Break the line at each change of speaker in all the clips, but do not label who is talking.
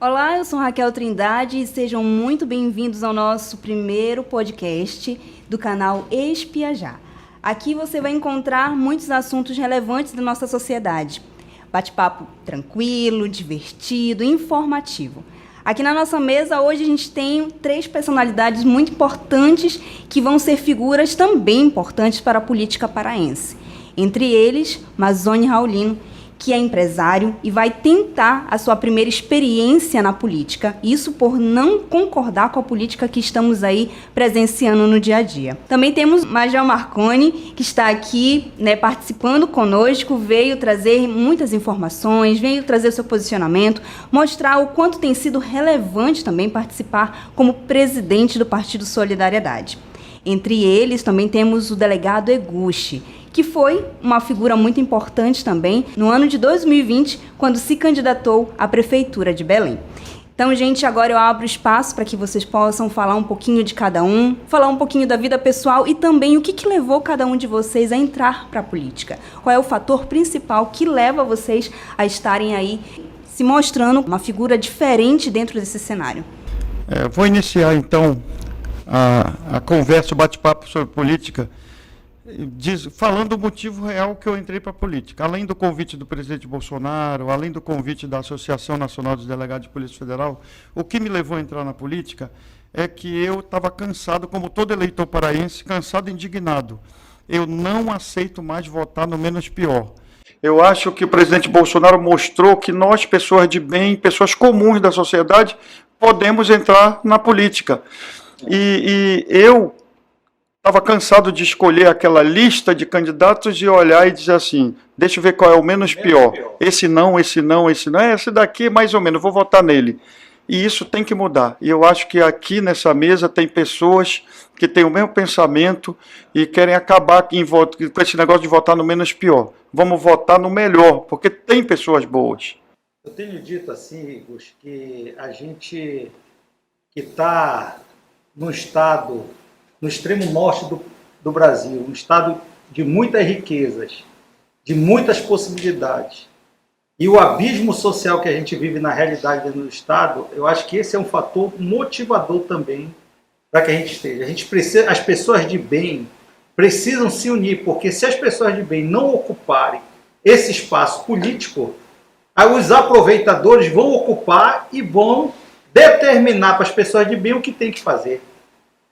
Olá, eu sou Raquel Trindade e sejam muito bem-vindos ao nosso primeiro podcast do canal Espiajar. Aqui você vai encontrar muitos assuntos relevantes da nossa sociedade. Bate-papo tranquilo, divertido, informativo. Aqui na nossa mesa hoje a gente tem 3 personalidades muito importantes que vão ser figuras também importantes para a política paraense. Entre eles, Mazoni Raulino, que é empresário e vai tentar a sua primeira experiência na política, isso por não concordar com a política que estamos aí presenciando no dia a dia. Também temos Major Marconi, que está aqui, participando conosco, veio trazer muitas informações, veio trazer seu posicionamento, mostrar o quanto tem sido relevante também participar como presidente do Partido Solidariedade. Entre eles também temos o delegado Eguchi, que foi uma figura muito importante também no ano de 2020, quando se candidatou à Prefeitura de Belém. Então, gente, agora eu abro espaço para que vocês possam falar um pouquinho de cada um, falar um pouquinho da vida pessoal e também o que levou cada um de vocês a entrar para a política. Qual é o fator principal que leva vocês a estarem aí se mostrando uma figura diferente dentro desse cenário?
Vou iniciar, então, a conversa, o bate-papo sobre política, falando o motivo real que eu entrei para a política. Além do convite do presidente Bolsonaro, além do convite da Associação Nacional dos Delegados de Polícia Federal, o que me levou a entrar na política é que eu estava cansado, como todo eleitor paraense, cansado e indignado. Eu não aceito mais votar no menos pior. Eu acho que o presidente Bolsonaro mostrou que nós, pessoas de bem, pessoas comuns da sociedade, podemos entrar na política. E eu estava cansado de escolher aquela lista de candidatos e olhar e dizer assim, deixa eu ver qual é o menos pior. Esse não, esse não, esse não. Esse daqui, mais ou menos, vou votar nele. E isso tem que mudar. E eu acho que aqui nessa mesa tem pessoas que têm o mesmo pensamento e querem acabar com esse negócio de votar no menos pior. Vamos votar no melhor, porque tem pessoas boas.
Eu tenho dito assim, Gus, que a gente que está no estado, no extremo norte do Brasil, um estado de muitas riquezas, de muitas possibilidades, e o abismo social que a gente vive na realidade no estado, eu acho que esse é um fator motivador também para que a gente esteja. A gente precisa, as pessoas de bem precisam se unir, porque se as pessoas de bem não ocuparem esse espaço político, aí os aproveitadores vão ocupar e vão determinar para as pessoas de bem o que tem que fazer.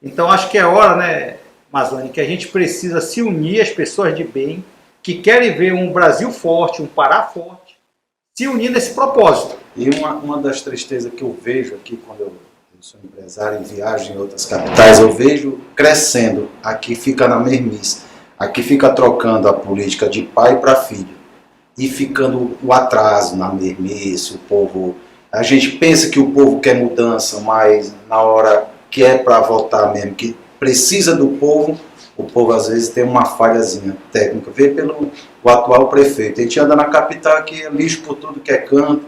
Então, acho que é hora, Mazoni, que a gente precisa se unir, as pessoas de bem, que querem ver um Brasil forte, um Pará forte, se unir nesse propósito.
E uma das tristezas que eu vejo aqui, quando eu sou empresário em viagem em outras capitais, eu vejo crescendo, aqui fica na mesmice, aqui fica trocando a política de pai para filho, e ficando o atraso na mesmice, o povo... A gente pensa que o povo quer mudança, mas na hora que é para votar mesmo, que precisa do povo, o povo às vezes tem uma falhazinha técnica. Vê pelo o atual prefeito. A gente anda na capital aqui, é lixo por tudo que é canto.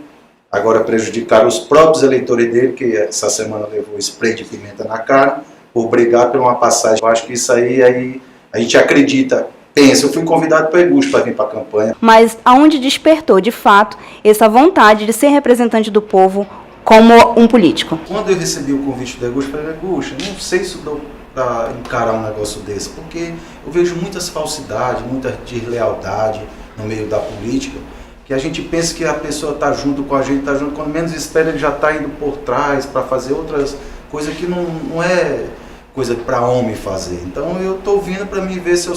Agora prejudicaram os próprios eleitores dele, que essa semana levou spray de pimenta na cara, por brigar por uma passagem. Eu acho que isso aí a gente acredita. Pensa, eu fui convidado para Eguchi para vir para a campanha.
Mas aonde despertou, de fato, essa vontade de ser representante do povo como um político?
Quando eu recebi o convite do Eguchi, eu falei, Eguchi, não sei se dou para encarar um negócio desse, porque eu vejo muitas falsidades, muita deslealdade no meio da política, que a gente pensa que a pessoa está junto com a gente, está junto, quando menos espera ele já está indo por trás para fazer outras coisas que não é coisa para homem fazer. Então eu estou vindo para me ver se eu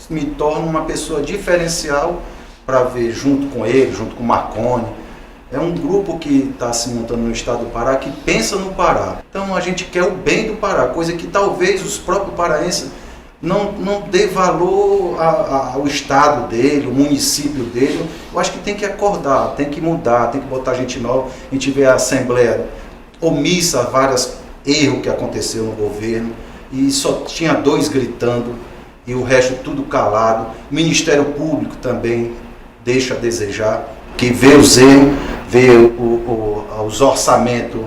me torno uma pessoa diferencial para ver junto com ele, junto com o Marconi. É um grupo que está se montando no estado do Pará, que pensa no Pará. Então a gente quer o bem do Pará, coisa que talvez os próprios paraenses não dê valor ao estado dele, o município dele. Eu acho que tem que acordar, tem que mudar, tem que botar gente nova. A gente vê a Assembleia omissa vários erros que aconteceu no governo, e só tinha 2 gritando, e o resto tudo calado. O Ministério Público também deixa a desejar, que vê os erros, vê os orçamentos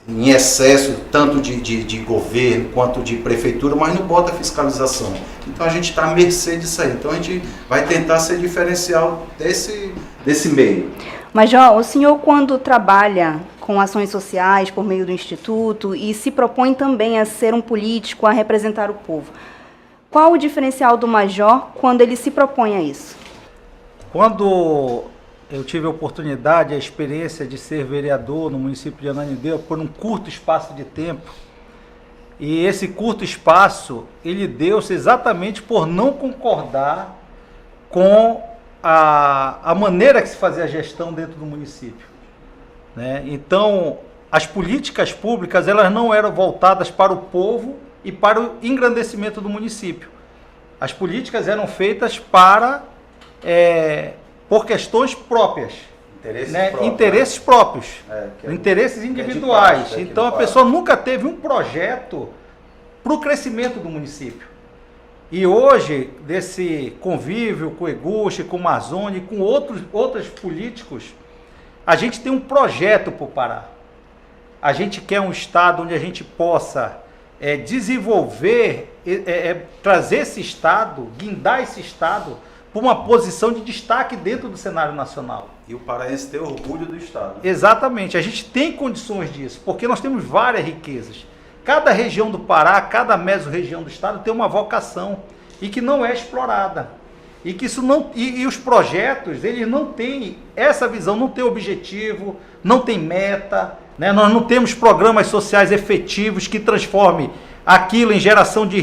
em excesso, tanto de governo quanto de prefeitura, mas não bota fiscalização. Então a gente está à mercê disso aí. Então a gente vai tentar ser diferencial desse meio.
Major, o senhor quando trabalha com ações sociais por meio do Instituto e se propõe também a ser um político, a representar o povo. Qual o diferencial do Major quando ele se propõe a isso?
Quando eu tive a oportunidade, a experiência de ser vereador no município de Ananindeua por um curto espaço de tempo, e esse curto espaço, ele deu-se exatamente por não concordar com a maneira que se fazia a gestão dentro do município, né? Então, as políticas públicas, elas não eram voltadas para o povo e para o engrandecimento do município. As políticas eram feitas por questões próprias, interesses próprios, interesses individuais. Então a pessoa nunca teve um projeto para o crescimento do município. E hoje, desse convívio com o Eguche, com o Mazzoni, com outros políticos, a gente tem um projeto para o Pará. A gente quer um estado onde a gente possa desenvolver, trazer esse estado, guindar esse estado para uma posição de destaque dentro do cenário nacional.
E o paraense ter orgulho do estado.
Exatamente, a gente tem condições disso, porque nós temos várias riquezas. Cada região do Pará, cada mesorregião do estado tem uma vocação e que não é explorada. E que isso não, e os projetos, eles não têm essa visão, não tem objetivo, não tem meta, né? Nós não temos programas sociais efetivos que transformem aquilo em geração de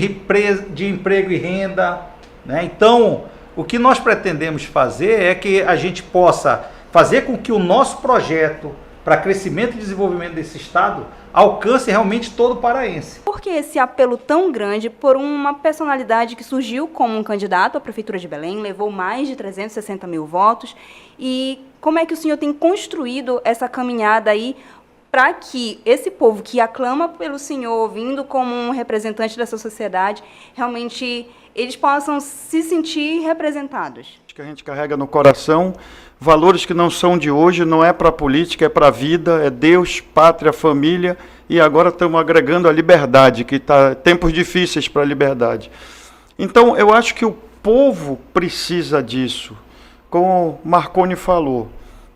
emprego e renda, né? Então, o que nós pretendemos fazer é que a gente possa fazer com que o nosso projeto para crescimento e desenvolvimento desse estado alcance realmente todo o paraense.
Por que esse apelo tão grande por uma personalidade que surgiu como um candidato à Prefeitura de Belém, levou mais de 360 mil votos, e como é que o senhor tem construído essa caminhada aí para que esse povo que aclama pelo senhor, vindo como um representante dessa sociedade, realmente eles possam se sentir representados?
Que a gente carrega no coração, valores que não são de hoje, não é para a política, é para a vida, é Deus, pátria, família, e agora estamos agregando a liberdade, que está tempos difíceis para a liberdade. Então, eu acho que o povo precisa disso. Como Marconi falou,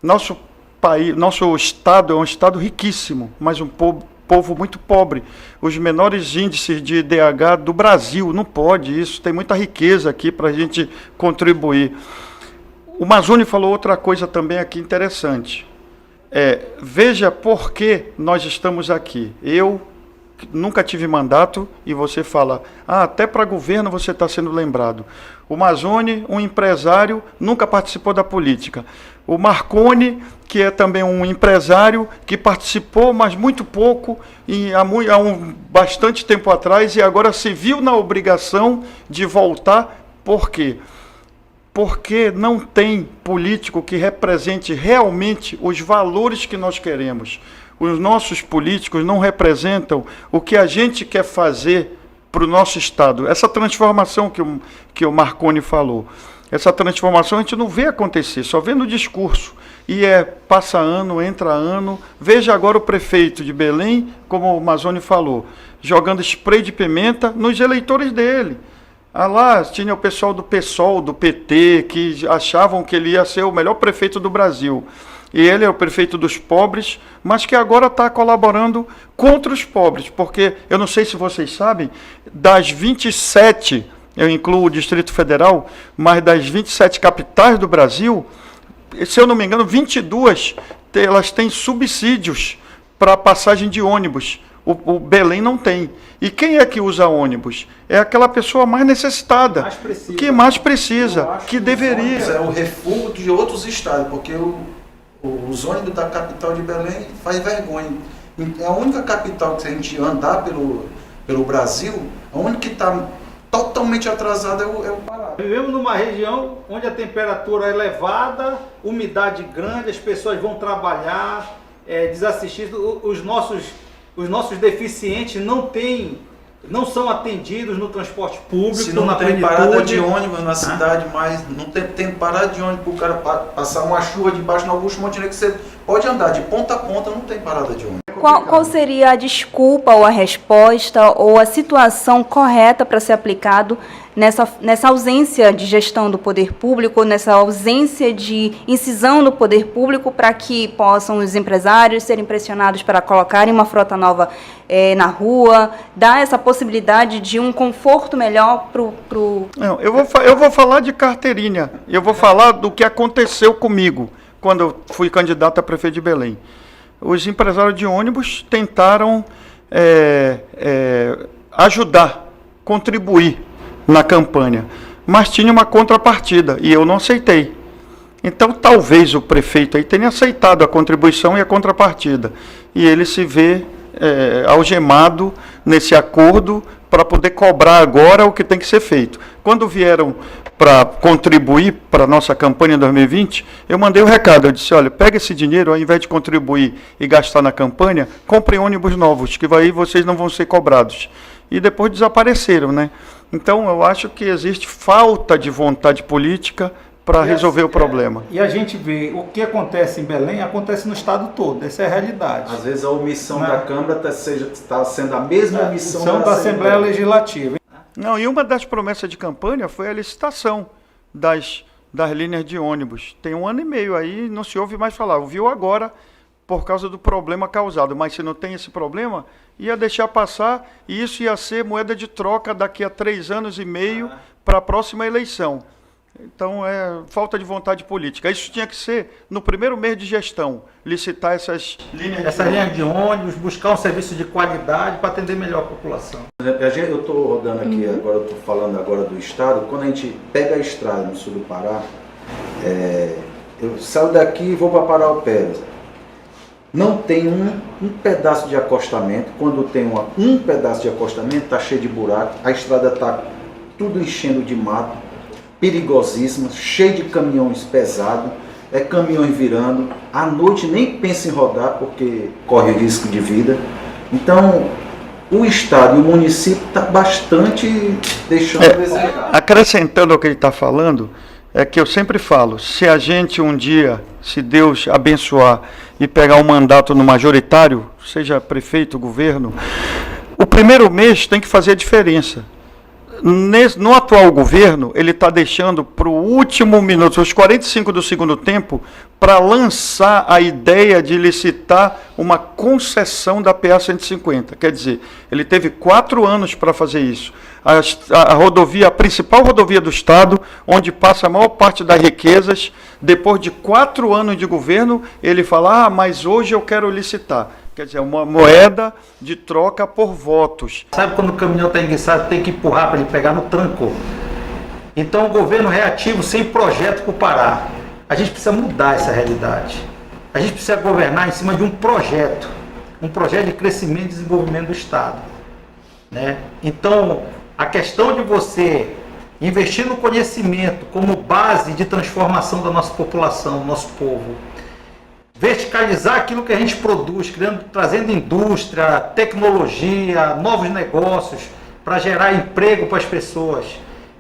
nosso país, nosso estado é um estado riquíssimo, mas um povo muito pobre. Os menores índices de IDH do Brasil, não pode isso, tem muita riqueza aqui para a gente contribuir. O Mazzoni falou outra coisa também aqui interessante. Veja por que nós estamos aqui. Eu nunca tive mandato e você fala, até para governo você está sendo lembrado. O Mazzoni, um empresário, nunca participou da política. O Marconi, que é também um empresário, que participou, mas muito pouco, há bastante tempo atrás, e agora se viu na obrigação de voltar. Por quê? Porque não tem político que represente realmente os valores que nós queremos. Os nossos políticos não representam o que a gente quer fazer para o nosso estado. Essa transformação que o Marconi falou, essa transformação a gente não vê acontecer, só vê no discurso. E passa ano, entra ano. Veja agora o prefeito de Belém, como o Mazzoni falou, jogando spray de pimenta nos eleitores dele. Lá tinha o pessoal do PSOL, do PT, que achavam que ele ia ser o melhor prefeito do Brasil. E ele é o prefeito dos pobres, mas que agora está colaborando contra os pobres, porque, eu não sei se vocês sabem, das 27, eu incluo o Distrito Federal, mas das 27 capitais do Brasil, se eu não me engano, 22, elas têm subsídios para passagem de ônibus. O Belém não tem. E quem é que usa ônibus? É aquela pessoa mais necessitada, que mais precisa, que deveria.
É o refúgio de outros estados, porque os ônibus da capital de Belém faz vergonha. É a única capital que, se a gente andar pelo Brasil, a única que está totalmente atrasada é o Pará.
Vivemos numa região onde a temperatura é elevada, umidade grande, as pessoas vão trabalhar, desassistidos, os nossos deficientes não são atendidos no transporte público.
Se não tem parada de ônibus na cidade, mas não tem parada de ônibus para o cara passar uma chuva debaixo no Augusto Montenegro, que você pode andar de ponta a ponta, não tem parada de ônibus.
qual seria a desculpa ou a resposta ou a situação correta para ser aplicado nessa ausência de gestão do poder público, nessa ausência de incisão do poder público para que possam os empresários serem pressionados para colocarem uma frota nova na rua, dar essa possibilidade de um conforto melhor para o...
Não, eu vou falar de carteirinha, eu vou falar do que aconteceu comigo quando eu fui candidato a prefeito de Belém. Os empresários de ônibus tentaram ajudar, contribuir na campanha, mas tinha uma contrapartida e eu não aceitei. Então, talvez o prefeito aí tenha aceitado a contribuição e a contrapartida, e ele se vê algemado nesse acordo para poder cobrar agora o que tem que ser feito. Quando vieram para contribuir para a nossa campanha em 2020, eu mandei o recado, eu disse, olha, pega esse dinheiro, ao invés de contribuir e gastar na campanha, comprem ônibus novos, que aí vocês não vão ser cobrados. E depois desapareceram, né? Então, eu acho que existe falta de vontade política para resolver o problema.
E a gente vê o que acontece em Belém, acontece no estado todo, essa é a realidade.
Às vezes a omissão da Câmara está sendo a mesma omissão
da Assembleia Legislativa.
Não, e uma das promessas de campanha foi a licitação das linhas de ônibus. Tem 1 ano e meio aí, não se ouve mais falar. Ouviu agora por causa do problema causado, mas se não tem esse problema, ia deixar passar e isso ia ser moeda de troca daqui a 3 anos e meio para a próxima eleição. Então, é falta de vontade política. Isso tinha que ser no primeiro mês de gestão, licitar essas linhas de ônibus, buscar um serviço de qualidade para atender melhor a população.
Eu estou rodando aqui, agora estou falando agora do estado, quando a gente pega a estrada no sul do Pará, eu saio daqui e vou para Paraupebas. Não tem um pedaço de acostamento. Quando tem um pedaço de acostamento, está cheio de buraco, a estrada está tudo enchendo de mato, perigosíssima, cheio de caminhões pesados, caminhões virando, à noite nem pensa em rodar porque corre risco de vida. Então, o estado e o município está bastante deixando a desejar.
Acrescentando ao que ele está falando, é que eu sempre falo, se a gente um dia, se Deus abençoar e pegar um mandato no majoritário, seja prefeito, governo, o primeiro mês tem que fazer a diferença. No atual governo, ele está deixando para o último minuto, os 45 do segundo tempo, para lançar a ideia de licitar uma concessão da PA 150. Quer dizer, ele teve 4 anos para fazer isso. A principal rodovia do estado, onde passa a maior parte das riquezas, depois de 4 anos de governo, ele fala, mas hoje eu quero licitar. Quer dizer, uma moeda de troca por votos.
Sabe quando o caminhão está enguiçado, tem que empurrar para ele pegar no tranco? Então, o governo reativo, sem projeto para o Pará. A gente precisa mudar essa realidade. A gente precisa governar em cima de um projeto de crescimento e desenvolvimento do Estado. Né? Então, a questão de você investir no conhecimento como base de transformação da nossa população, do nosso povo, verticalizar aquilo que a gente produz, trazendo indústria, tecnologia, novos negócios para gerar emprego para as pessoas,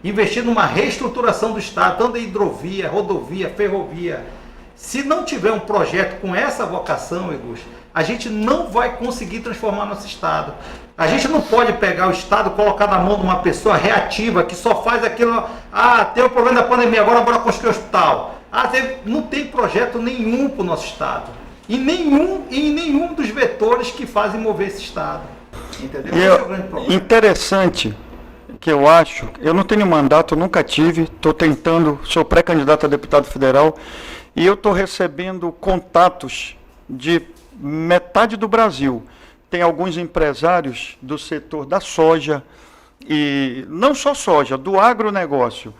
investir numa reestruturação do Estado, tanto em hidrovia, rodovia, ferrovia. Se não tiver um projeto com essa vocação, Egus, a gente não vai conseguir transformar nosso Estado. A gente não pode pegar o Estado, colocar na mão de uma pessoa reativa que só faz aquilo, tem o problema da pandemia, agora bora construir hospital. Não tem projeto nenhum para o nosso Estado. Em nenhum dos vetores que fazem mover esse Estado. Entendeu? Esse é o grande problema.
Interessante que eu acho, eu não tenho mandato, nunca tive, estou tentando, sou pré-candidato a deputado federal, e eu estou recebendo contatos de metade do Brasil. Tem alguns empresários do setor da soja, e não só soja, do agronegócio,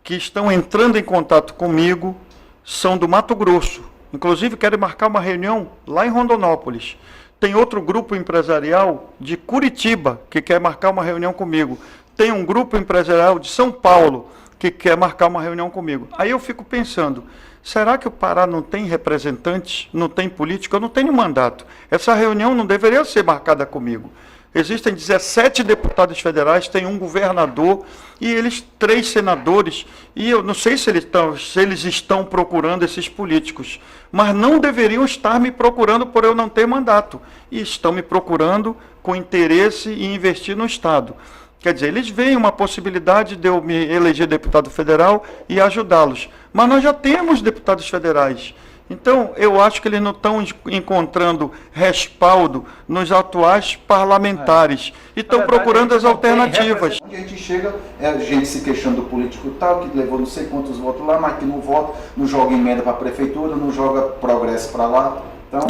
que estão entrando em contato comigo, são do Mato Grosso. Inclusive, querem marcar uma reunião lá em Rondonópolis. Tem outro grupo empresarial de Curitiba, que quer marcar uma reunião comigo. Tem um grupo empresarial de São Paulo, que quer marcar uma reunião comigo. Aí eu fico pensando, será que o Pará não tem representantes, não tem político? Eu não tenho mandato. Essa reunião não deveria ser marcada comigo. Existem 17 deputados federais, tem um governador e eles 3 senadores. E eu não sei se eles estão procurando esses políticos, mas não deveriam estar me procurando por eu não ter mandato. E estão me procurando com interesse em investir no Estado. Quer dizer, eles veem uma possibilidade de eu me eleger deputado federal e ajudá-los. Mas nós já temos deputados federais. Então, eu acho que eles não estão encontrando respaldo nos atuais parlamentares e estão procurando as alternativas.
Onde a gente chega, a gente se queixando do político tal, que levou não sei quantos votos lá, mas que não vota, não joga emenda para a prefeitura, não joga progresso para lá. Então...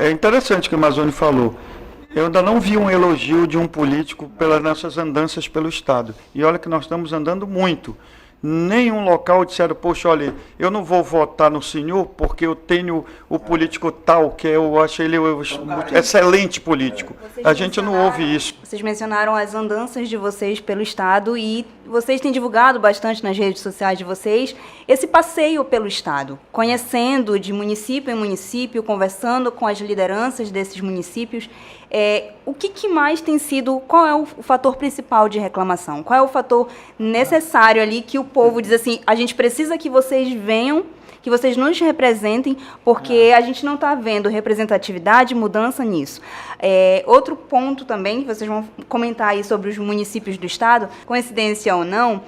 É interessante o que o Mazzoni falou. Eu ainda não vi um elogio de um político pelas nossas andanças pelo Estado. E olha que nós estamos andando muito. Nenhum local disseram, poxa, olha, eu não vou votar no senhor porque eu tenho o político tal, que eu acho ele um excelente político. A gente não ouve isso.
Vocês mencionaram as andanças de vocês pelo Estado e vocês têm divulgado bastante nas redes sociais de vocês esse passeio pelo Estado, conhecendo de município em município, conversando com as lideranças desses municípios. O que mais tem sido, qual é o fator principal de reclamação? Qual é o fator necessário ali que o povo diz assim, a gente precisa que vocês venham, que vocês nos representem, porque a gente não está vendo representatividade, mudança nisso. Outro ponto também, que vocês vão comentar aí sobre os municípios do Estado, coincidência ou não,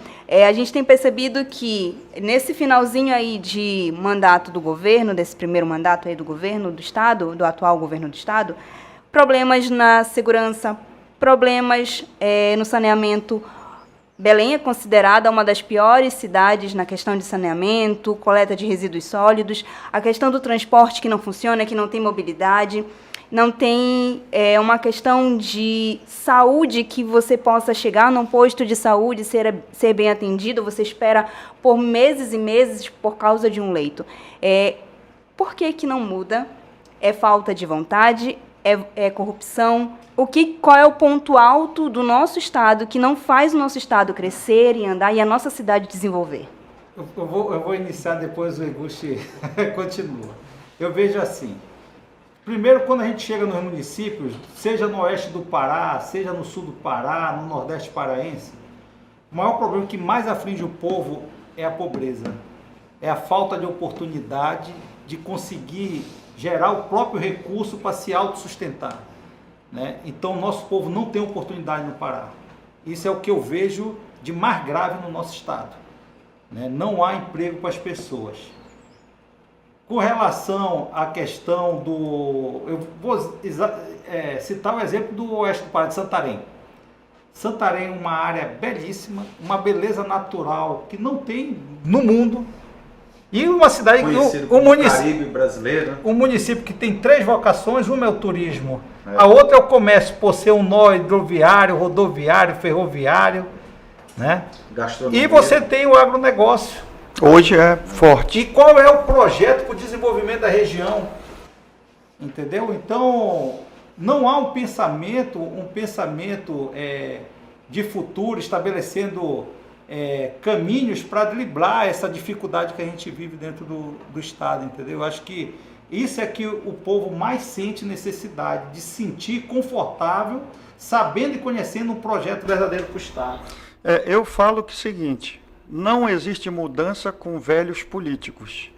a gente tem percebido que nesse finalzinho aí de mandato do governo, desse primeiro mandato aí do governo do Estado, do atual governo do Estado, problemas na segurança, problemas no saneamento. Belém é considerada uma das piores cidades na questão de saneamento, coleta de resíduos sólidos, a questão do transporte que não funciona, que não tem mobilidade, não tem uma questão de saúde que você possa chegar num posto de saúde e ser bem atendido, você espera por meses e meses por causa de um leito. Por que não muda? É falta de vontade? É corrupção? Qual é o ponto alto do nosso Estado que não faz o nosso Estado crescer e andar e a nossa cidade desenvolver?
Eu vou iniciar, depois o Eguchi continua. Eu vejo assim, primeiro quando a gente chega nos municípios, seja no oeste do Pará, seja no sul do Pará, no nordeste paraense, o maior problema que mais aflige o povo é a pobreza, é a falta de oportunidade de conseguir gerar o próprio recurso para se autossustentar, né? Então, o nosso povo não tem oportunidade no Pará. Isso é o que eu vejo de mais grave no nosso estado, né? Não há emprego para as pessoas. Com relação à questão do... Eu vou citar o exemplo do oeste do Pará, de Santarém. Santarém é uma área belíssima, uma beleza natural que não tem no mundo. E uma cidade que o Caribe brasileiro, um município que tem 3 vocações, uma é o turismo, a outra é o comércio, por ser um nó hidroviário, rodoviário, ferroviário, né? E você tem o agronegócio.
Hoje é forte.
E qual é o projeto para o desenvolvimento da região? Entendeu? Então, não há um pensamento de futuro estabelecendo caminhos para driblar essa dificuldade que a gente vive dentro do Estado, entendeu? Eu acho que isso é que o povo mais sente necessidade, de se sentir confortável, sabendo e conhecendo um projeto verdadeiro para o Estado.
Eu falo que é o seguinte, não existe mudança com velhos políticos.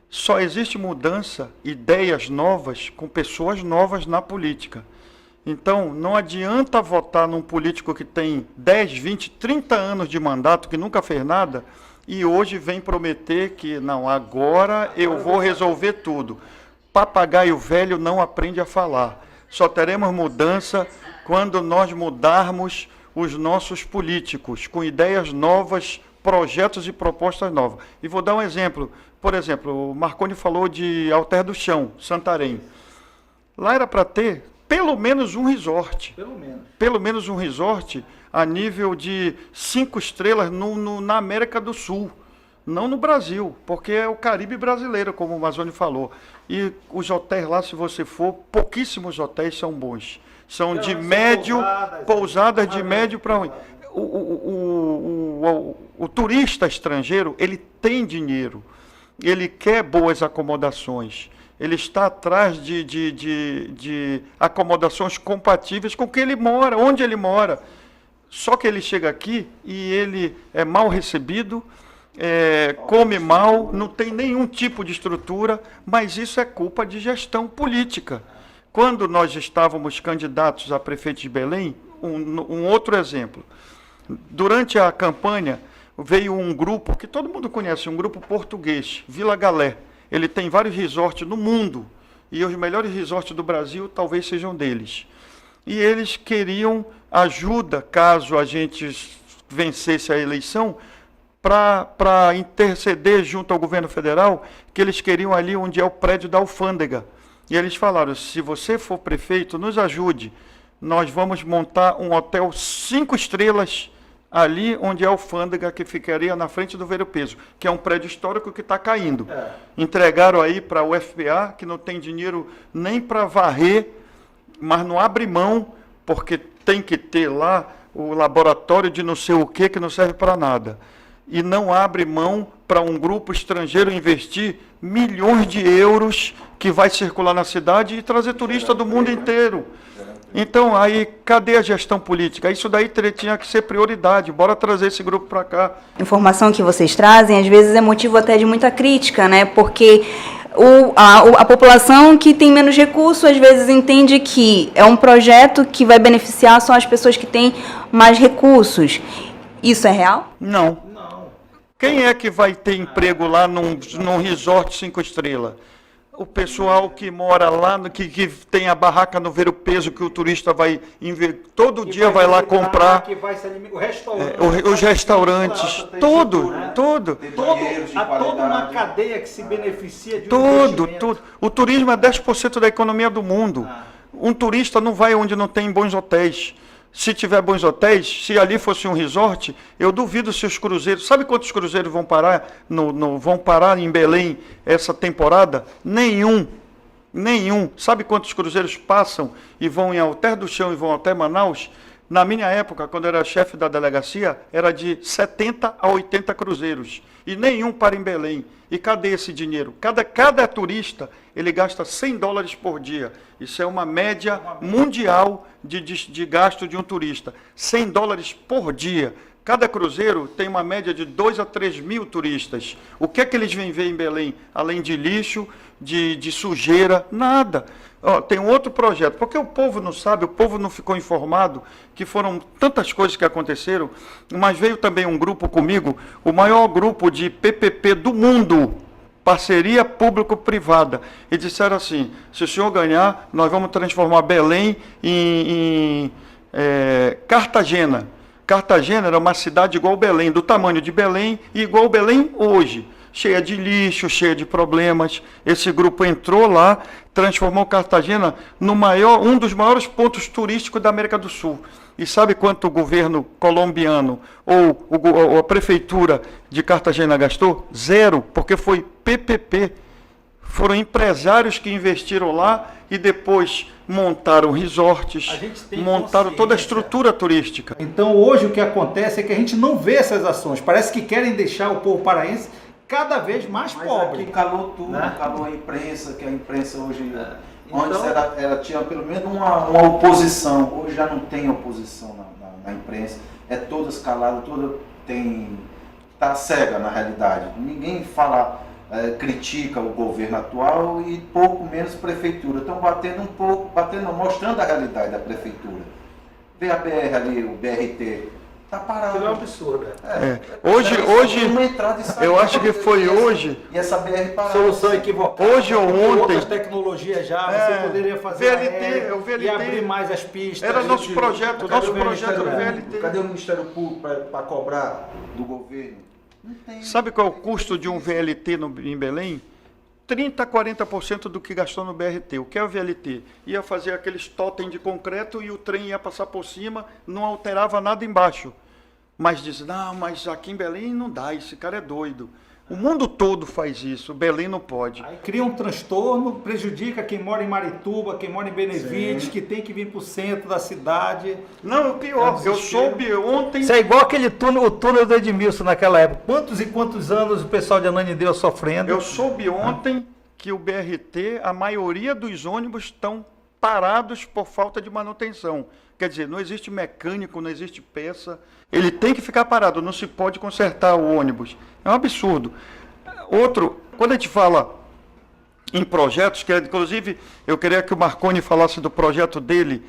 Só existe mudança, ideias novas, com pessoas novas na política. Então, não adianta votar num político que tem 10, 20, 30 anos de mandato, que nunca fez nada, e hoje vem prometer que, não, agora eu vou resolver tudo. Papagaio velho não aprende a falar. Só teremos mudança quando nós mudarmos os nossos políticos, com ideias novas, projetos e propostas novas. E vou dar um exemplo. Por exemplo, o Marconi falou de Alter do Chão, Santarém. Lá era para ter pelo menos um resort. Pelo menos um resort a nível de 5 estrelas na América do Sul. Não no Brasil, porque é o Caribe brasileiro, como o Mazzoni falou. E os hotéis lá, se você for, pouquíssimos hotéis são bons. São de médio, pousadas de médio para ruim. O turista estrangeiro, ele tem dinheiro, ele quer boas acomodações. Ele está atrás de acomodações compatíveis com o que ele mora, onde ele mora. Só que ele chega aqui e ele é mal recebido, come mal, não tem nenhum tipo de estrutura, mas isso é culpa de gestão política. Quando nós estávamos candidatos a prefeito de Belém, um outro exemplo. Durante a campanha, veio um grupo que todo mundo conhece, um grupo português, Vila Galé. Ele tem vários resorts no mundo, e os melhores resorts do Brasil talvez sejam deles. E eles queriam ajuda, caso a gente vencesse a eleição, para interceder junto ao governo federal, que eles queriam ali onde é o prédio da alfândega. E eles falaram, se você for prefeito, nos ajude. Nós vamos montar um hotel 5 estrelas ali onde é a alfândega, que ficaria na frente do Ver o Peso, que é um prédio histórico que está caindo. Entregaram aí para o UFPA, que não tem dinheiro nem para varrer, mas não abre mão, porque tem que ter lá o laboratório de não sei o que não serve para nada. E não abre mão para um grupo estrangeiro investir milhões de euros que vai circular na cidade e trazer turista do mundo inteiro. Então, aí, cadê a gestão política? Isso daí tinha que ser prioridade. Bora trazer esse grupo para cá.
A informação que vocês trazem, às vezes, é motivo até de muita crítica, né? Porque a população que tem menos recursos, às vezes, entende que é um projeto que vai beneficiar só as pessoas que têm mais recursos. Isso é real?
Não. Quem é que vai ter emprego lá num resort 5 estrelas? O pessoal que mora lá, que tem a barraca no Ver o Peso, que o turista vai todo dia vai lá comprar.
Que vai se alimentar, o restaurante,
os restaurantes, tudo.
Toda uma cadeia que se beneficia de um investimento.
Tudo. O turismo é 10% da economia do mundo. Um turista não vai onde não tem bons hotéis. Se tiver bons hotéis, se ali fosse um resort, eu duvido se os cruzeiros... Sabe quantos cruzeiros vão parar, vão parar em Belém essa temporada? Nenhum. Sabe quantos cruzeiros passam e vão em Alter do Chão e vão até Manaus? Na minha época, quando eu era chefe da delegacia, era de 70 a 80 cruzeiros. E nenhum para em Belém. E cadê esse dinheiro? Cada turista, ele gasta $100 por dia. Isso é uma média mundial de gasto de um turista. $100 por dia. Cada cruzeiro tem uma média de 2 a 3 mil turistas. O que é que eles vêm ver em Belém? Além de lixo, de sujeira, nada. Tem um outro projeto, porque o povo não sabe, o povo não ficou informado, que foram tantas coisas que aconteceram, mas veio também um grupo comigo, o maior grupo de PPP do mundo, parceria público-privada, e disseram assim, se o senhor ganhar, nós vamos transformar Belém em Cartagena. Cartagena era uma cidade igual Belém, do tamanho de Belém, e igual Belém hoje. Cheia de lixo, cheia de problemas. Esse grupo entrou lá, transformou Cartagena no um dos maiores pontos turísticos da América do Sul. E sabe quanto o governo colombiano ou a prefeitura de Cartagena gastou? 0, porque foi PPP. Foram empresários que investiram lá e depois montaram resorts, montaram toda a estrutura turística.
Então, hoje o que acontece é que a gente não vê essas ações. Parece que querem deixar o povo paraense cada vez mais pobre.
Aqui calou tudo, né? Calou a imprensa, que a imprensa hoje... Antes ela tinha pelo menos uma oposição, hoje já não tem oposição na imprensa. É toda escalada, está cega na realidade. Ninguém fala, critica o governo atual e pouco menos prefeitura. Estão mostrando a realidade da prefeitura. Vê a BR ali, o BRT. Tá parado.
Aquilo é um absurdo.
Hoje, eu acho que foi hoje.
E essa BR parada.
Solução equivocada.
Hoje ou ontem.
Outras tecnologias já, você poderia fazer
VLT,
e abrir mais as pistas.
Era nosso projeto do VLT.
Cadê o Ministério Público para cobrar do governo? Não tem.
Sabe qual é o custo de um VLT em Belém? 30% a 40% do que gastou no BRT. O que é o VLT? Ia fazer aqueles totem de concreto e o trem ia passar por cima, não alterava nada embaixo. Mas diz, não, mas aqui em Belém não dá, esse cara é doido. O mundo todo faz isso, Belém não pode.
Aí cria um transtorno, prejudica quem mora em Marituba, quem mora em Benevides, que tem que vir para o centro da cidade.
Não, o pior, eu soube ontem...
Isso é igual aquele túnel, o túnel do Edmilson naquela época. Quantos e quantos anos o pessoal de Ananindeua sofrendo?
Eu soube ontem que o BRT, a maioria dos ônibus estão parados por falta de manutenção. Quer dizer, não existe mecânico, não existe peça. Ele tem que ficar parado, não se pode consertar o ônibus. É um absurdo. Outro, quando a gente fala em projetos, que inclusive eu queria que o Marconi falasse do projeto dele,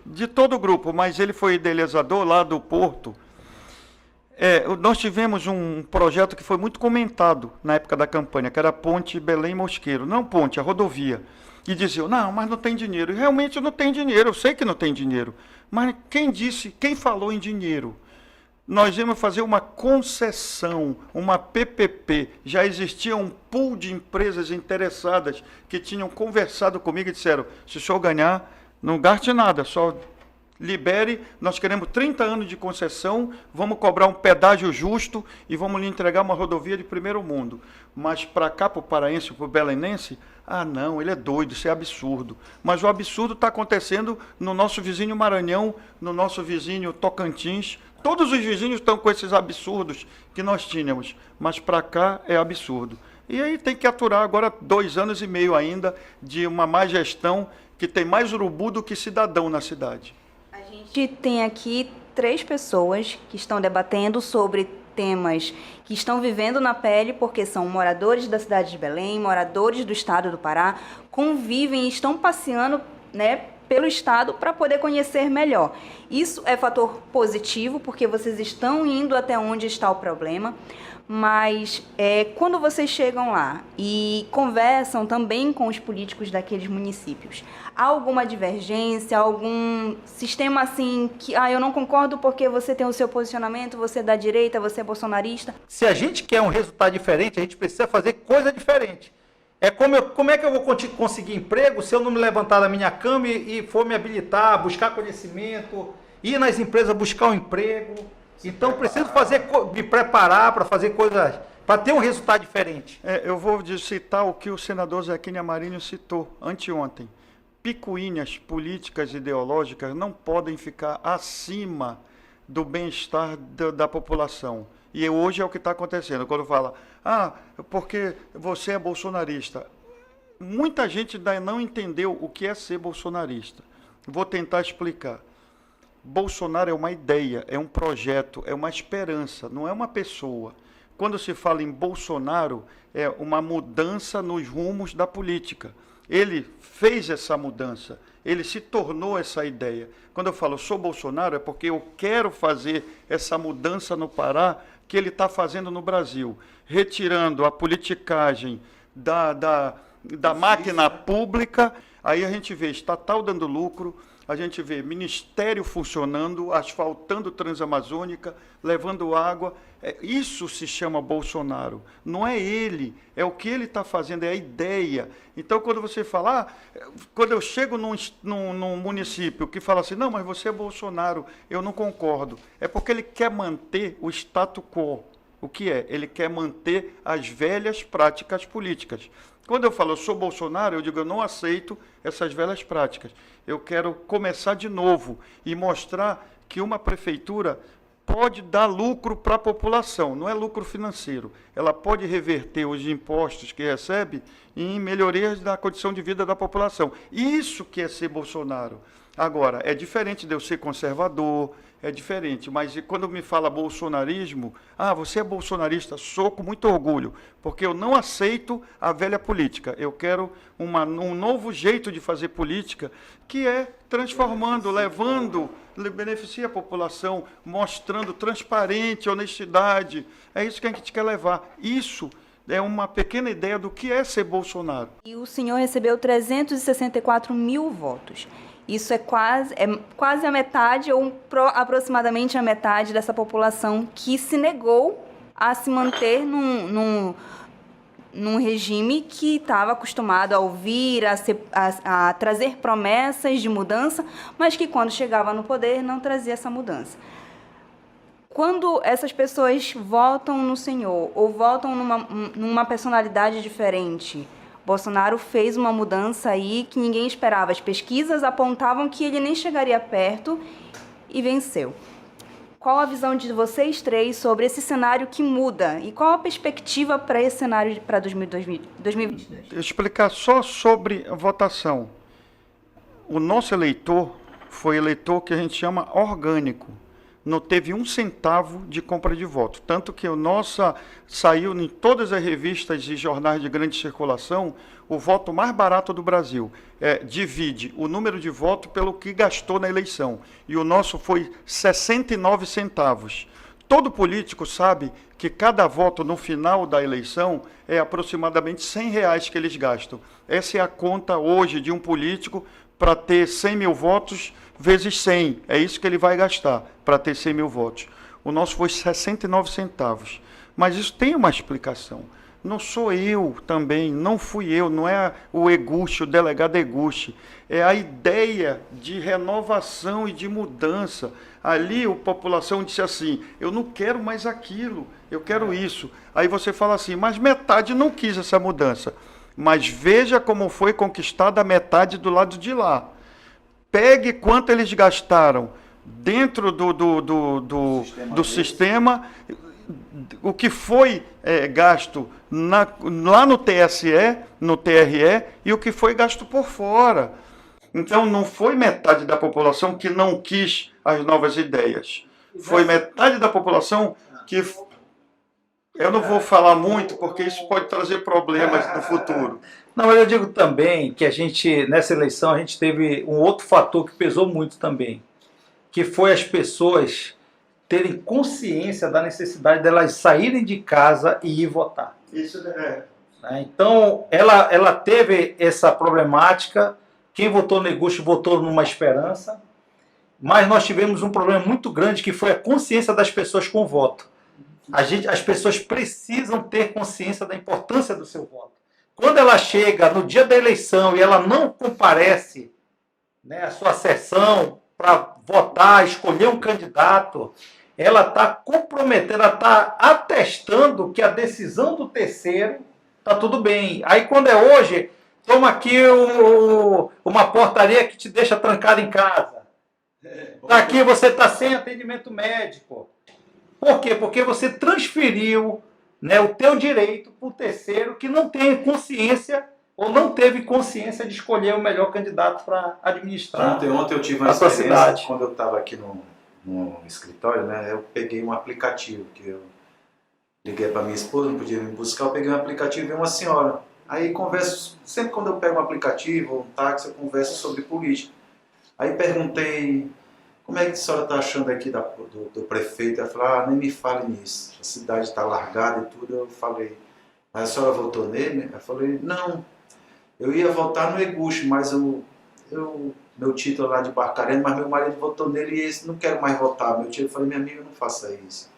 de todo o grupo, mas ele foi idealizador lá do Porto. Nós tivemos um projeto que foi muito comentado na época da campanha, que era a ponte Belém-Mosqueiro. Não ponte, a rodovia. E diziam, não, mas não tem dinheiro. E realmente não tem dinheiro, eu sei que não tem dinheiro. Mas quem falou em dinheiro? Nós íamos fazer uma concessão, uma PPP. Já existia um pool de empresas interessadas que tinham conversado comigo e disseram, se o senhor ganhar, não gaste nada, só libere, nós queremos 30 anos de concessão, vamos cobrar um pedágio justo e vamos lhe entregar uma rodovia de primeiro mundo. Mas para cá, para o paraense, para o belenense, não, ele é doido, isso é absurdo. Mas o absurdo está acontecendo no nosso vizinho Maranhão, no nosso vizinho Tocantins. Todos os vizinhos estão com esses absurdos que nós tínhamos, mas para cá é absurdo. E aí tem que aturar agora 2 anos e meio ainda de uma má gestão que tem mais urubu do que cidadão na cidade.
A gente tem aqui 3 pessoas que estão debatendo sobre temas que estão vivendo na pele, porque são moradores da cidade de Belém, moradores do estado do Pará, convivem e estão passeando, pelo estado para poder conhecer melhor. Isso é fator positivo, porque vocês estão indo até onde está o problema, mas quando vocês chegam lá e conversam também com os políticos daqueles municípios, há alguma divergência, algum sistema assim que eu não concordo porque você tem o seu posicionamento, você é da direita, você é bolsonarista?
Se a gente quer um resultado diferente, a gente precisa fazer coisa diferente. Como é que eu vou conseguir emprego se eu não me levantar da minha cama e for me habilitar, buscar conhecimento, ir nas empresas buscar um emprego? Então, preciso me preparar para fazer coisas, para ter um resultado diferente.
Eu vou citar o que o senador Zequinha Marinho citou anteontem. Picuinhas políticas ideológicas não podem ficar acima do bem-estar da população. E hoje é o que está acontecendo. Quando fala, porque você é bolsonarista. Muita gente ainda não entendeu o que é ser bolsonarista. Vou tentar explicar. Bolsonaro é uma ideia, é um projeto, é uma esperança, não é uma pessoa. Quando se fala em Bolsonaro, é uma mudança nos rumos da política. Ele fez essa mudança, ele se tornou essa ideia. Quando eu falo sou Bolsonaro, é porque eu quero fazer essa mudança no Pará que ele está fazendo no Brasil, retirando a politicagem da máquina pública. Aí a gente vê estatal dando lucro, a gente vê ministério funcionando, asfaltando Transamazônica, levando água. Isso se chama Bolsonaro. Não é ele, é o que ele está fazendo, é a ideia. Então, quando você fala, quando eu chego num município que fala assim, não, mas você é Bolsonaro, eu não concordo. É porque ele quer manter o status quo. O que é? Ele quer manter as velhas práticas políticas. Quando eu falo eu sou Bolsonaro, eu digo eu não aceito essas velhas práticas. Eu quero começar de novo e mostrar que uma prefeitura pode dar lucro para a população, não é lucro financeiro. Ela pode reverter os impostos que recebe em melhorias da condição de vida da população. Isso que é ser Bolsonaro. Agora, é diferente de eu ser conservador, é diferente, mas quando me fala bolsonarismo, você é bolsonarista, sou com muito orgulho, porque eu não aceito a velha política. Eu quero um novo jeito de fazer política, que é transformando, levando, beneficia a população, mostrando transparente, honestidade. É isso que a gente quer levar. Isso é uma pequena ideia do que é ser Bolsonaro.
E o senhor recebeu 364 mil votos. Isso é quase a metade, ou aproximadamente a metade dessa população que se negou a se manter num regime que estava acostumado a ouvir, a trazer promessas de mudança, mas que quando chegava no poder não trazia essa mudança. Quando essas pessoas votam no senhor ou votam numa personalidade diferente, Bolsonaro fez uma mudança aí que ninguém esperava. As pesquisas apontavam que ele nem chegaria perto e venceu. qual a visão de vocês três sobre esse cenário que muda? E qual a perspectiva para esse cenário para 2022?
Eu explicar só sobre a votação. O nosso eleitor foi eleitor que a gente chama orgânico. Não teve 1 centavo de compra de voto. Tanto que o nosso saiu em todas as revistas e jornais de grande circulação o voto mais barato do Brasil. Divide o número de votos pelo que gastou na eleição. E o nosso foi 69 centavos. Todo político sabe que cada voto no final da eleição é aproximadamente R$100 que eles gastam. Essa é a conta hoje de um político para ter 100 mil votos vezes 100. É isso que ele vai gastar para ter 100 mil votos. O nosso foi 69 centavos. Mas isso tem uma explicação. Não sou eu também, não fui eu, não é o Eguchi, o delegado Eguchi. É a ideia de renovação e de mudança. Ali a população disse assim, eu não quero mais aquilo, eu quero isso. Aí você fala assim, mas metade não quis essa mudança. Mas veja como foi conquistada a metade do lado de lá. Pegue quanto eles gastaram dentro do sistema, o que foi gasto lá no TSE, no TRE, e o que foi gasto por fora. Então, não foi metade da população que não quis as novas ideias. Foi metade da população que... Eu não vou falar muito, porque isso pode trazer problemas no futuro.
Não, mas eu digo também que a gente, nessa eleição, a gente teve um outro fator que pesou muito também, que foi as pessoas terem consciência da necessidade delas saírem de casa e ir votar.
Isso é.
Então, ela teve essa problemática. Quem votou no Eguchi votou numa esperança, mas nós tivemos um problema muito grande, que foi a consciência das pessoas com o voto. As pessoas precisam ter consciência da importância do seu voto. Quando ela chega no dia da eleição e ela não comparece, né, à sua sessão para votar, escolher um candidato, ela está comprometendo, ela está atestando que a decisão do terceiro está tudo bem. Aí quando é hoje, toma aqui uma portaria que te deixa trancado em casa. Daqui você está sem atendimento médico. Por quê? Porque você transferiu, né, o teu direito para o terceiro que não tem consciência ou não teve consciência de escolher o melhor candidato para administrar.
Ontem eu tive uma experiência, quando eu estava aqui no escritório, né, eu peguei um aplicativo, que eu liguei para minha esposa, não podia me buscar, eu peguei um aplicativo e vi uma senhora. Aí converso, sempre quando eu pego um aplicativo, um táxi, eu converso sobre política. Aí perguntei, como é que a senhora está achando aqui do prefeito? Ela falou, nem me fale nisso, a cidade está largada e tudo. Eu falei, mas a senhora votou nele? Eu falei, não, eu ia votar no Eguchi, mas meu título lá de Barcarena, mas meu marido votou nele e esse não quero mais votar. Meu título, eu falei, minha amiga, não faça isso.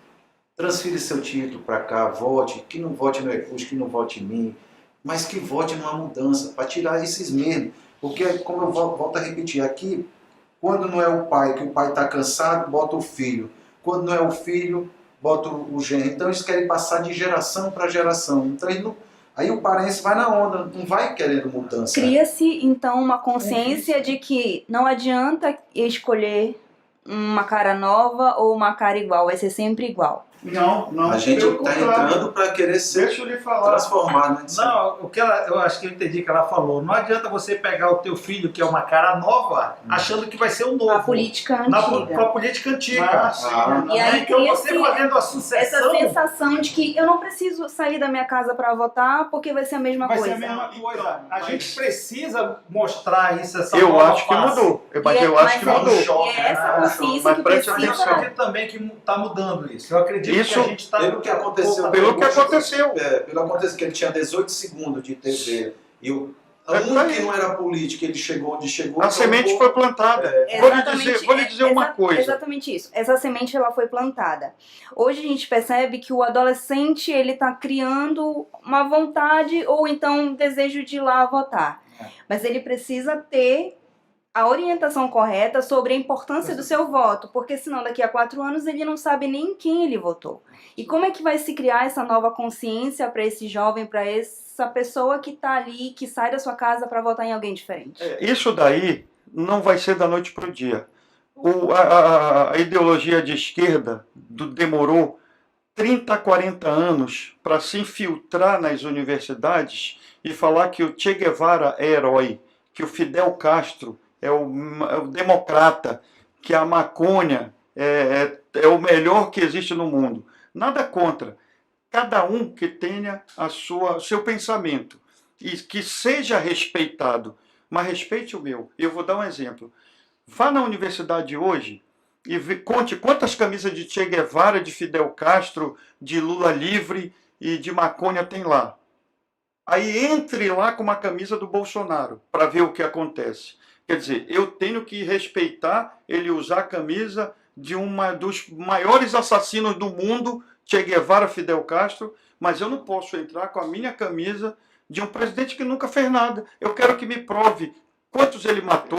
Transfira seu título para cá, vote, que não vote no Eguchi, que não vote em mim, mas que vote numa mudança, para tirar esses medos. Porque, como eu volto a repetir, aqui, quando não é o pai, que o pai está cansado, bota o filho. Quando não é o filho, bota o genro. Então eles querem passar de geração para geração. Então, aí o paraense vai na onda, não vai querendo mudança.
Cria-se, então, uma consciência de que não adianta escolher uma cara nova ou uma cara igual, vai ser sempre igual.
Não.
A gente está entrando para querer ser transformar, né?
Não, eu acho que eu entendi que ela falou. Não adianta você pegar o teu filho, que é uma cara nova, achando que vai ser o novo.
A política antiga.
Com a política antiga.
E aí
então você fazendo a sucessão...
Essa sensação de que eu não preciso sair da minha casa para votar porque vai ser a mesma coisa.
Vai ser a mesma coisa. A gente precisa mostrar isso, essa
Eu
nova
acho que
face.
mudou. Eu acho que mudou.
E é essa consciência que precisa...
Eu acredito também que está mudando isso. Eu acredito
Isso,
que a gente está...
Pelo que aconteceu.
Pelo que aconteceu.
Pelo que aconteceu, que ele tinha 18 segundos de TV. E o único que não era político, ele chegou onde chegou.
A semente foi plantada. Vou lhe dizer uma coisa.
Exatamente isso. Essa semente ela foi plantada. Hoje a gente percebe que o adolescente ele está criando uma vontade ou então um desejo de ir lá votar. Mas ele precisa ter a orientação correta sobre a importância do seu voto, porque senão daqui a 4 anos ele não sabe nem quem ele votou. E como é que vai se criar essa nova consciência para esse jovem, para essa pessoa que está ali, que sai da sua casa para votar em alguém diferente?
Isso daí não vai ser da noite para o dia. A ideologia de esquerda demorou 30, 40 anos para se infiltrar nas universidades e falar que o Che Guevara é herói, que o Fidel Castro é o democrata, que a maconha é o melhor que existe no mundo. Nada contra. Cada um que tenha seu pensamento e que seja respeitado, mas respeite o meu. Eu vou dar um exemplo. Vá na universidade hoje e conte quantas camisas de Che Guevara, de Fidel Castro, de Lula livre e de maconha tem lá. Aí entre lá com uma camisa do Bolsonaro para ver o que acontece. Quer dizer, eu tenho que respeitar ele usar a camisa de dos maiores assassinos do mundo, Che Guevara, Fidel Castro, mas eu não posso entrar com a minha camisa de um presidente que nunca fez nada. Eu quero que me prove quantos ele matou,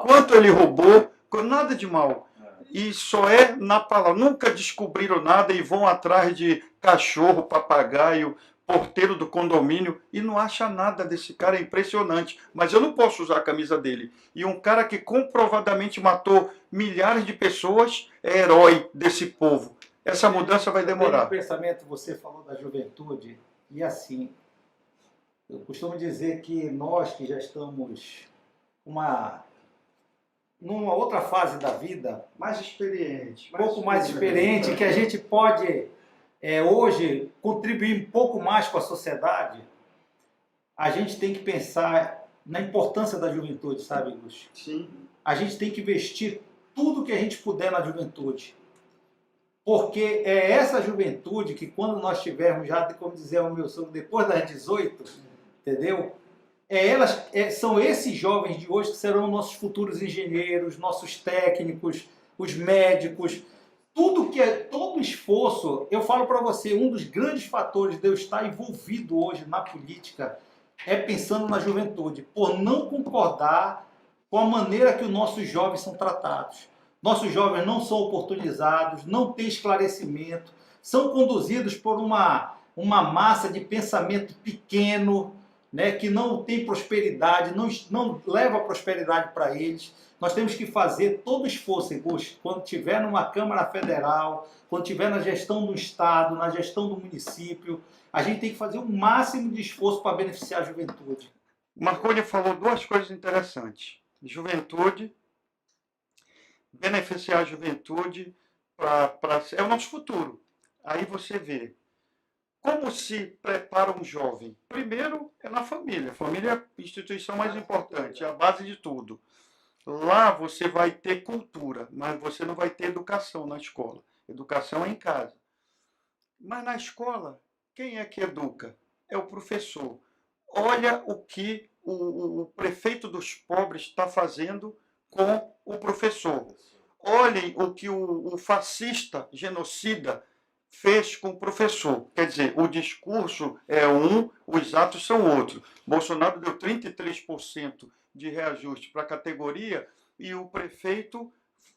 quanto ele roubou, nada de mal. E só é na palavra. Nunca descobriram nada e vão atrás de cachorro, papagaio, porteiro do condomínio e não acha nada desse cara, é impressionante. Mas eu não posso usar a camisa dele. E um cara que comprovadamente matou milhares de pessoas é herói desse povo. Essa mudança vai demorar.
No pensamento, você falou da juventude e assim, eu costumo dizer que nós que já estamos numa outra fase da vida,
Mais experiente.
um pouco mais experiente, que a gente pode hoje contribuir um pouco mais com a sociedade, a gente tem que pensar na importância da juventude, sabe, Gus?
Sim.
A gente tem que investir tudo que a gente puder na juventude. Porque é essa juventude que quando nós tivermos já, como dizia o meu sogro, depois das 18, entendeu? São esses jovens de hoje que serão nossos futuros engenheiros, nossos técnicos, os médicos, todo esforço. Eu falo para você, um dos grandes fatores de eu estar envolvido hoje na política é pensando na juventude, por não concordar com a maneira que os nossos jovens são tratados. Nossos jovens não são oportunizados, não têm esclarecimento, são conduzidos por uma massa de pensamento pequeno, né, que não tem prosperidade, não leva prosperidade para eles. Nós temos que fazer todo o esforço, Augusto, quando estiver numa Câmara Federal, quando estiver na gestão do Estado, na gestão do município, a gente tem que fazer o máximo de esforço para beneficiar a juventude.
Marconi falou duas coisas interessantes. Juventude, beneficiar a juventude é o nosso futuro. Aí você vê como se prepara um jovem. Primeiro é na família. A família é a instituição mais importante, é a base de tudo. Lá você vai ter cultura, mas você não vai ter educação na escola. Educação é em casa. Mas na escola, quem é que educa? É o professor. Olha o que o prefeito dos pobres está fazendo com o professor. Olhem o que o fascista genocida fez com o professor. Quer dizer, o discurso é um, os atos são outro. Bolsonaro deu 33% de reajuste para a categoria e o prefeito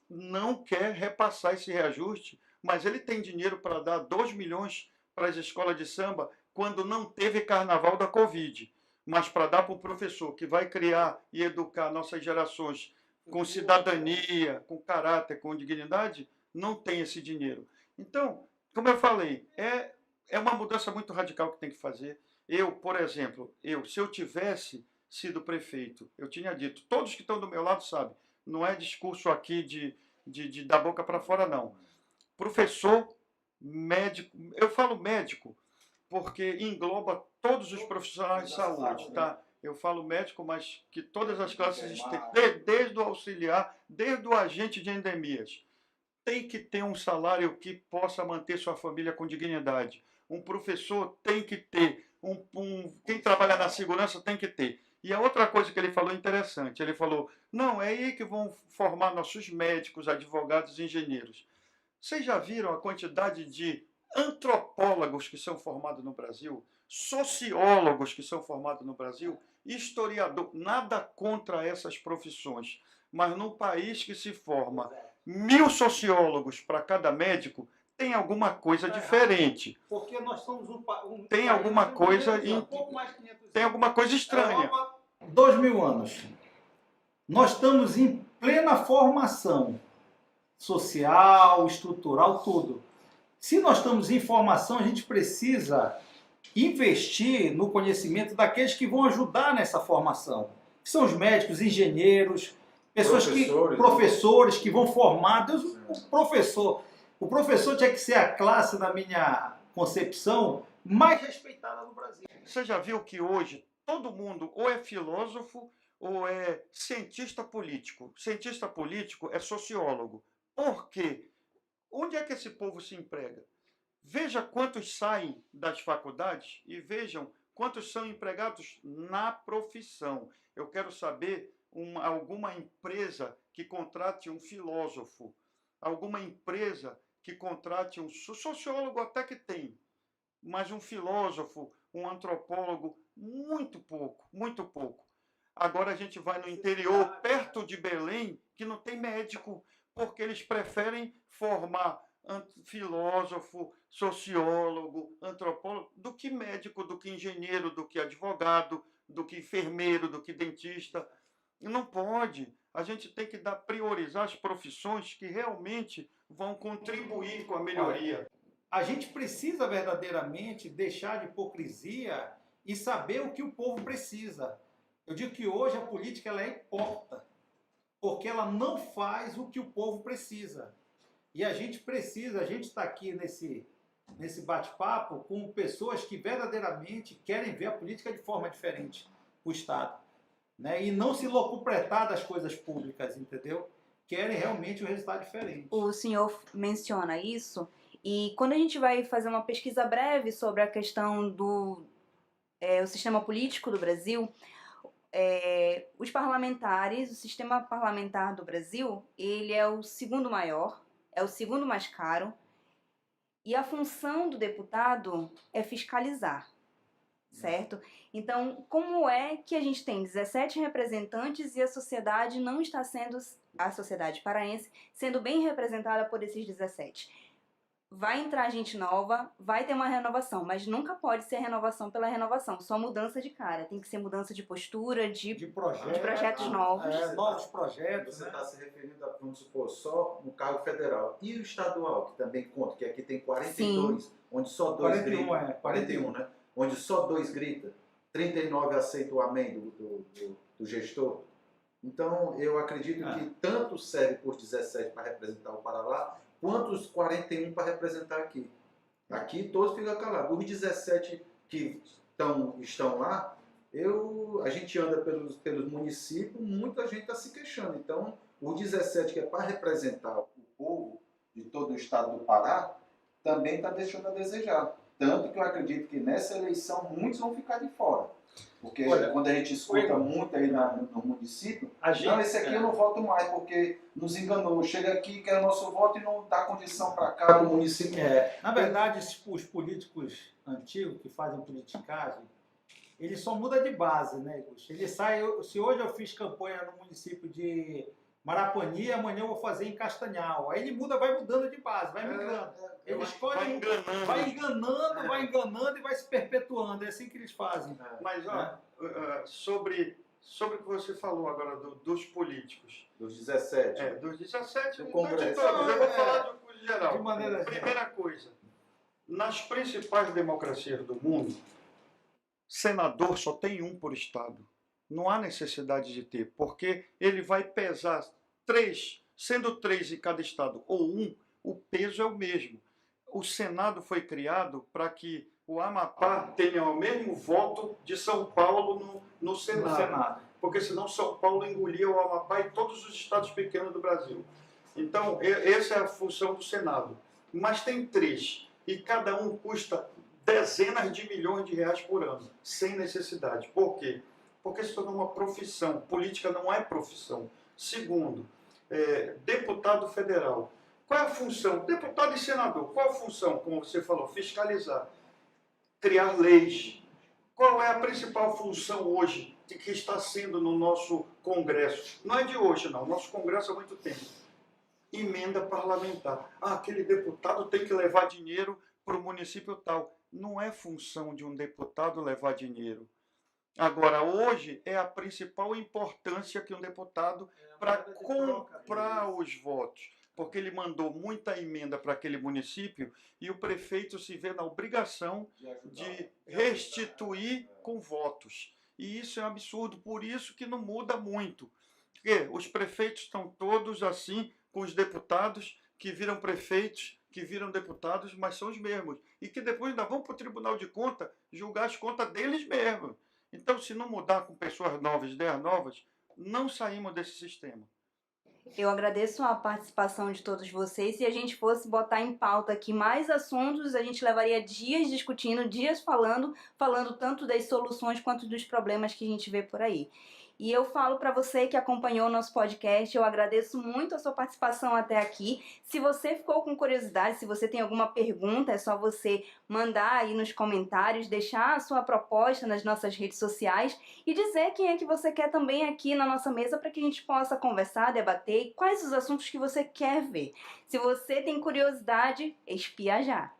não quer repassar esse reajuste, mas ele tem dinheiro para dar 2 milhões para as escolas de samba quando não teve carnaval da Covid. Mas para dar para o professor que vai criar e educar nossas gerações com cidadania, com caráter, com dignidade, não tem esse dinheiro. Então, como eu falei, é uma mudança muito radical que tem que fazer. Eu, por exemplo, se eu tivesse sido prefeito, eu tinha dito, todos que estão do meu lado sabem, não é discurso aqui de da boca para fora, não. Professor, médico, eu falo médico porque engloba todos os profissionais de saúde, tá? Eu falo médico, mas que todas as classes, desde o auxiliar, desde o agente de endemias, tem que ter um salário que possa manter sua família com dignidade. Um professor tem que ter, quem trabalha na segurança tem que ter. E a outra coisa que ele falou interessante, ele falou, não, é aí que vão formar nossos médicos, advogados e engenheiros. Vocês já viram a quantidade de antropólogos que são formados no Brasil? Sociólogos que são formados no Brasil? Historiador, nada contra essas profissões. Mas num país que se forma 1000 sociólogos para cada médico, tem alguma coisa diferente.
Porque nós somos
tem alguma coisa tem alguma coisa estranha.
2000 anos. Nós estamos em plena formação. social, estrutural, tudo. Se nós estamos em formação, a gente precisa investir no conhecimento daqueles que vão ajudar nessa formação. Que são os médicos, engenheiros, professores que vão formar. O professor tinha que ser a classe, na minha concepção, mais respeitada no Brasil.
Você já viu que hoje todo mundo ou é filósofo ou é cientista político? Cientista político é sociólogo. Por quê? Onde é que esse povo se emprega? Veja quantos saem das faculdades e vejam quantos são empregados na profissão. Eu quero saber alguma empresa que contrate um filósofo, alguma empresa que contrate um sociólogo, até que tem, mas um filósofo, um antropólogo, muito pouco, muito pouco. Agora a gente vai no interior, perto de Belém, que não tem médico, porque eles preferem formar filósofo, sociólogo, antropólogo, do que médico, do que engenheiro, do que advogado, do que enfermeiro, do que dentista. Não pode. A gente tem que priorizar as profissões que realmente vão contribuir com a melhoria.
A gente precisa verdadeiramente deixar de hipocrisia e saber o que o povo precisa. Eu digo que hoje a política ela é hipócrita, porque ela não faz o que o povo precisa. E a gente está aqui nesse bate-papo com pessoas que verdadeiramente querem ver a política de forma diferente, o Estado. Né? E não se locupletar das coisas públicas, entendeu? Querem realmente um resultado diferente.
O senhor menciona isso, e quando a gente vai fazer uma pesquisa breve sobre a questão do o sistema político do Brasil, os parlamentares, o sistema parlamentar do Brasil, ele é o segundo maior, é o segundo mais caro, e a função do deputado é fiscalizar, certo? Então, como é que a gente tem 17 representantes e a sociedade não está sendo, a sociedade paraense, sendo bem representada por esses 17? Vai entrar gente nova, vai ter uma renovação, mas nunca pode ser renovação pela renovação, só mudança de cara. Tem que ser mudança de postura, de projetos novos.
Novos projetos.
Você está se referindo a, vamos supor, só no cargo federal. E o estadual, que também conta, que aqui tem 42, sim, onde só 2 gritam. 41, né? Onde só 2 gritam. 39 aceita o amém do gestor. Então, eu acredito que tanto serve por 17 para representar o Paraná, quanto os 41 para representar aqui. Aqui todos ficam calados. Os 17 que estão lá, a gente anda pelos municípios, muita gente está se queixando. Então, os 17 que é para representar o povo de todo o estado do Pará, também está deixando a desejar. Tanto que eu acredito que nessa eleição muitos vão ficar de fora. Porque quando a gente escuta muito aí no município, não, esse aqui eu não voto mais, porque nos enganou. Chega aqui, quer o nosso voto e não dá condição para cá do município.
Na verdade, os políticos antigos que fazem politicagem, eles só mudam de base, né, Gusto? Ele sai, se hoje eu fiz campanha no município de Marapani, amanhã eu vou fazer em Castanhal. Aí ele vai mudando de base, vai migrando. Ele escolhe, vai enganando e vai se perpetuando. É assim que eles fazem.
Mas, sobre o que você falou agora dos políticos.
Dos 17.
Dos 17,
do Congresso.
Eu vou falar de geral.
De maneira
Primeira coisa, nas principais democracias do mundo, senador só tem um por estado. Não há necessidade de ter, porque ele vai pesar 3, sendo 3 em cada estado ou 1, o peso é o mesmo. O Senado foi criado para que o Amapá tenha o mesmo voto de São Paulo no Senado. Porque senão São Paulo engolia o Amapá e todos os estados pequenos do Brasil. Então, essa é a função do Senado. Mas tem 3, e cada um custa dezenas de milhões de reais por ano, sem necessidade. Por quê? Porque se tornou uma profissão. Política não é profissão. Segundo, deputado federal. Qual é a função? Deputado e senador, qual a função? Como você falou, fiscalizar, criar leis. Qual é a principal função hoje que está sendo no nosso Congresso? Não é de hoje, não. Nosso Congresso há muito tempo. Emenda parlamentar. Aquele deputado tem que levar dinheiro para o município tal. Não é função de um deputado levar dinheiro. Agora, hoje é a principal importância que um deputado para comprar os votos. porque ele mandou muita emenda para aquele município e o prefeito se vê na obrigação de restituir com votos. E isso é um absurdo, por isso que não muda muito. Porque os prefeitos estão todos assim, com os deputados que viram prefeitos, que viram deputados, mas são os mesmos. E que depois ainda vão para o Tribunal de Contas julgar as contas deles mesmos. Então, se não mudar com pessoas novas, ideias novas, não saímos desse sistema.
Eu agradeço a participação de todos vocês. Se a gente fosse botar em pauta aqui mais assuntos, a gente levaria dias discutindo, dias falando tanto das soluções quanto dos problemas que a gente vê por aí. E eu falo para você que acompanhou o nosso podcast, eu agradeço muito a sua participação até aqui. Se você ficou com curiosidade, se você tem alguma pergunta, é só você mandar aí nos comentários, deixar a sua proposta nas nossas redes sociais e dizer quem é que você quer também aqui na nossa mesa para que a gente possa conversar, debater e quais os assuntos que você quer ver. Se você tem curiosidade, espia já!